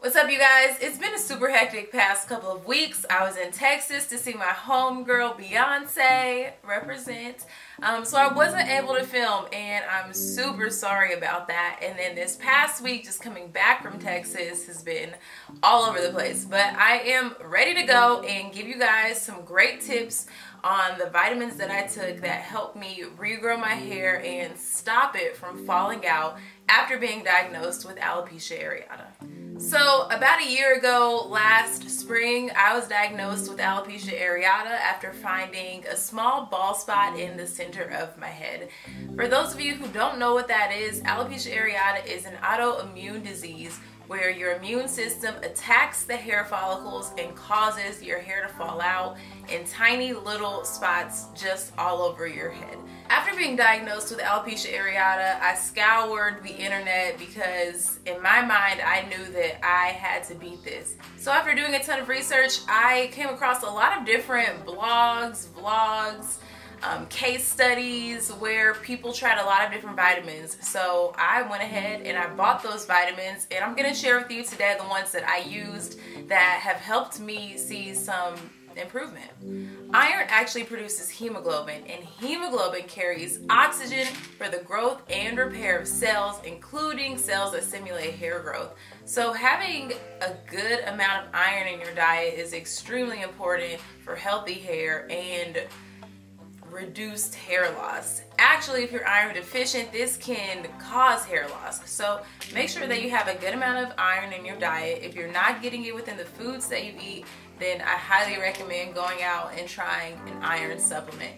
What's up, you guys? It's been a super hectic past couple of weeks. I was in Texas to see my homegirl Beyonce represent. So I wasn't able to film, and I'm super sorry about that. And then this past week, just coming back from Texas has been all over the place. But I am ready to go and give you guys some great tips on the vitamins that I took that helped me regrow my hair and stop it from falling out after being diagnosed with alopecia areata. So about a year ago, last spring, I was diagnosed with alopecia areata after finding a small bald spot in the center of my head. For those of you who don't know what that is, alopecia areata is an autoimmune disease where your immune system attacks the hair follicles and causes your hair to fall out in tiny little spots just all over your head. After being diagnosed with alopecia areata, I scoured the internet because in my mind I knew that I had to beat this. So after doing a ton of research, I came across a lot of different blogs, vlogs, case studies where people tried a lot of different vitamins. So I went ahead and I bought those vitamins, and I'm going to share with you today the ones that I used that have helped me see some improvement. Iron actually produces hemoglobin, and hemoglobin carries oxygen for the growth and repair of cells, including cells that stimulate hair growth. So having a good amount of iron in your diet is extremely important for healthy hair and reduced hair loss. Actually, if you're iron deficient, this can cause hair loss. So make sure that you have a good amount of iron in your diet. If you're not getting it within the foods that you eat, then I highly recommend going out and trying an iron supplement.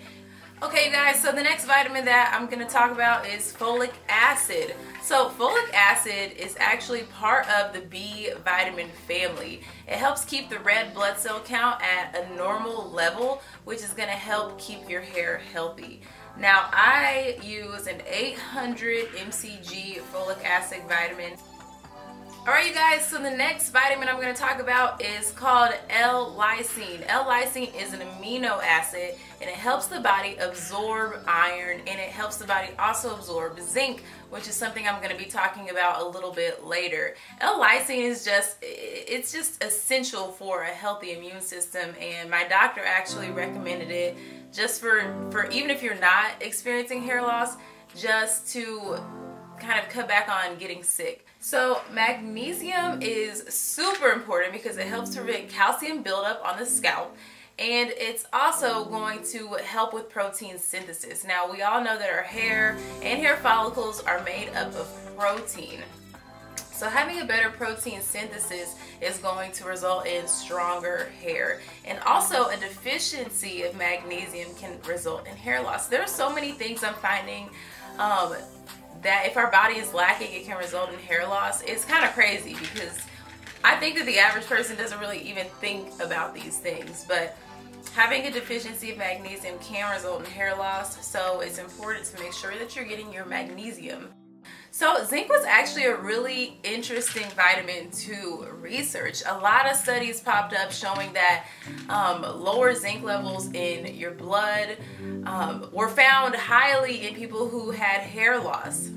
Okay, you guys, so the next vitamin that I'm going to talk about is folic acid. So folic acid is actually part of the B vitamin family. It helps keep the red blood cell count at a normal level, which is going to help keep your hair healthy. Now, I use an 800 mcg folic acid vitamin. Alright, you guys, so the next vitamin I'm going to talk about is called L-lysine. L-lysine is an amino acid, and it helps the body absorb iron, and it helps the body also absorb zinc, which is something I'm going to be talking about a little bit later. L-lysine is just essential for a healthy immune system, and my doctor actually recommended it just for even if you're not experiencing hair loss, just to kind of cut back on getting sick. So magnesium is super important because it helps to prevent calcium buildup on the scalp, and it's also going to help with protein synthesis. Now, we all know that our hair and hair follicles are made up of protein. So having a better protein synthesis is going to result in stronger hair. And also, a deficiency of magnesium can result in hair loss. There are so many things I'm finding that if our body is lacking, it can result in hair loss. It's kind of crazy because I think that the average person doesn't really even think about these things, but having a deficiency of magnesium can result in hair loss, so it's important to make sure that you're getting your magnesium. So zinc was actually a really interesting vitamin to research. A lot of studies popped up showing that lower zinc levels in your blood were found highly in people who had hair loss.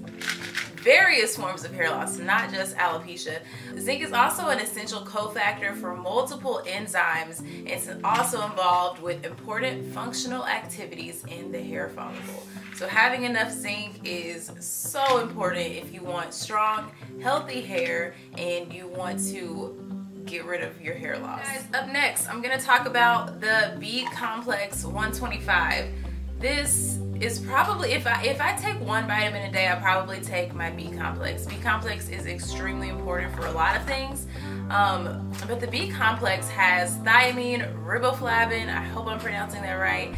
Various forms of hair loss, not just alopecia. Zinc is also an essential cofactor for multiple enzymes, and it's also involved with important functional activities in the hair follicle. So having enough zinc is so important if you want strong, healthy hair and you want to get rid of your hair loss. Guys, up next, I'm going to talk about the B complex 125. This is probably, if I take one vitamin a day, I probably take my B complex. B complex is extremely important for a lot of things, but the B complex has thiamine, riboflavin, I hope I'm pronouncing that right,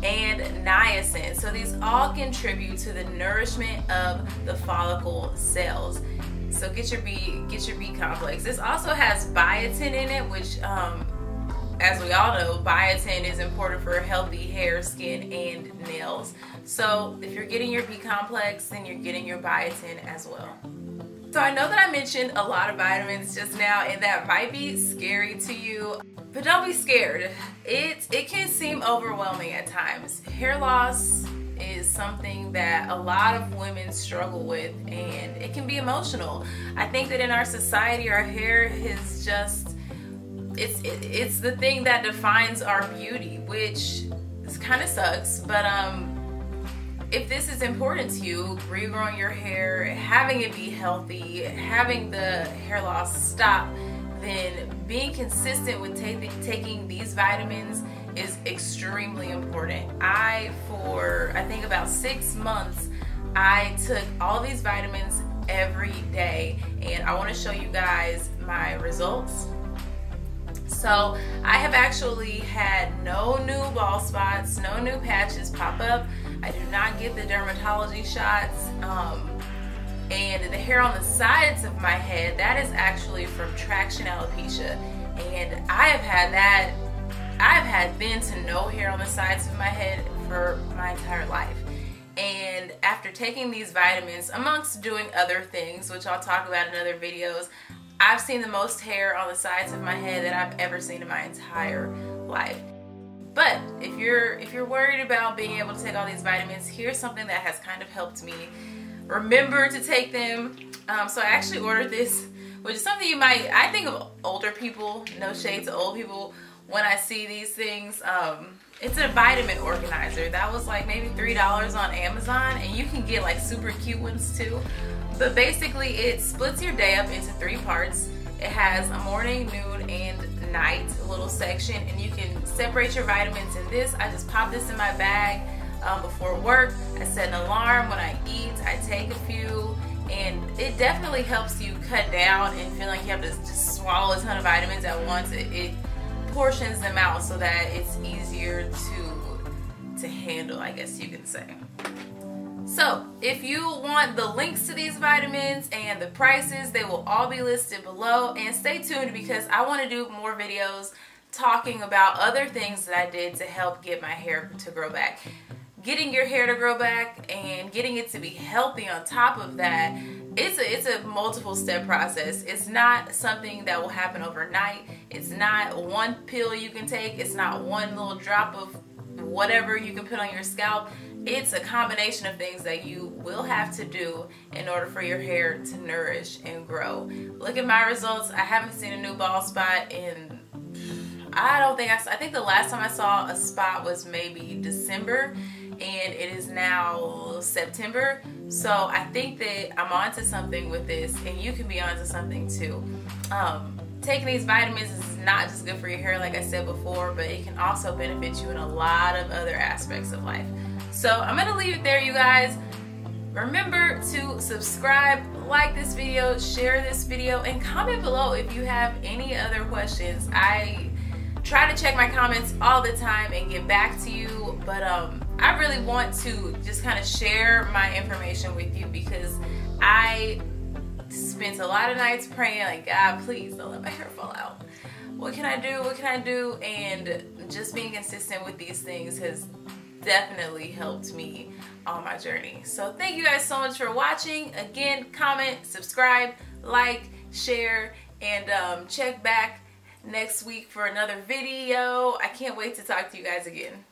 and niacin. So these all contribute to the nourishment of the follicle cells. So get your B complex. This also has biotin in it, which as we all know, biotin is important for healthy hair, skin, and nails. So if you're getting your B complex, then you're getting your biotin as well. So I know that I mentioned a lot of vitamins just now, and that might be scary to you, but don't be scared. It can seem overwhelming at times. Hair loss is something that a lot of women struggle with, and it can be emotional. I think that in our society, our hair is just, it's the thing that defines our beauty, which kind of sucks. But if this is important to you, regrowing your hair, having it be healthy, having the hair loss stop, then being consistent with taking these vitamins is extremely important. For I think about 6 months, I took all these vitamins every day, and I want to show you guys my results. So I have actually had no new bald spots, no new patches pop up. I do not get the dermatology shots. And the hair on the sides of my head, that is actually from traction alopecia. And I've had thin to no hair on the sides of my head for my entire life. And after taking these vitamins, amongst doing other things, which I'll talk about in other videos, I've seen the most hair on the sides of my head that I've ever seen in my entire life. But if you're worried about being able to take all these vitamins, here's something that has kind of helped me remember to take them. So I actually ordered this, which is something you might, I think of older people, no shade to old people, when I see these things. It's a vitamin organizer. That was like maybe $3 on Amazon, and you can get like super cute ones too. But basically it splits your day up into 3 parts. It has a morning, noon, and night little section, and you can separate your vitamins in this. I just pop this in my bag before work. I set an alarm when I eat. I take a few, and it definitely helps you cut down and feel like you have to just swallow a ton of vitamins at once. It portions them out so that it's easier to handle, I guess you could say. So if you want the links to these vitamins and the prices, they will all be listed below. And stay tuned, because I want to do more videos talking about other things that I did to help get my hair to grow back. Getting your hair to grow back and getting it to be healthy on top of that, it's a multiple step process. It's not something that will happen overnight. It's not one pill you can take. It's not one little drop of whatever you can put on your scalp. It's a combination of things that you will have to do in order for your hair to nourish and grow. Look at my results. I haven't seen a new bald spot in, I think the last time I saw a spot was maybe December, and it is now September. So I think that I'm onto something with this, and you can be onto something too. Taking these vitamins is not just good for your hair, like I said before, but it can also benefit you in a lot of other aspects of life. So I'm gonna leave it there, you guys. Remember to subscribe, like this video, share this video, and comment below if you have any other questions. I try to check my comments all the time and get back to you, but I really want to just kind of share my information with you, because I spent a lot of nights praying, like, God, please don't let my hair fall out. What can I do? What can I do? And just being consistent with these things has definitely helped me on my journey. So thank you guys so much for watching. Again, comment, subscribe, like, share, and check back next week for another video. I can't wait to talk to you guys again.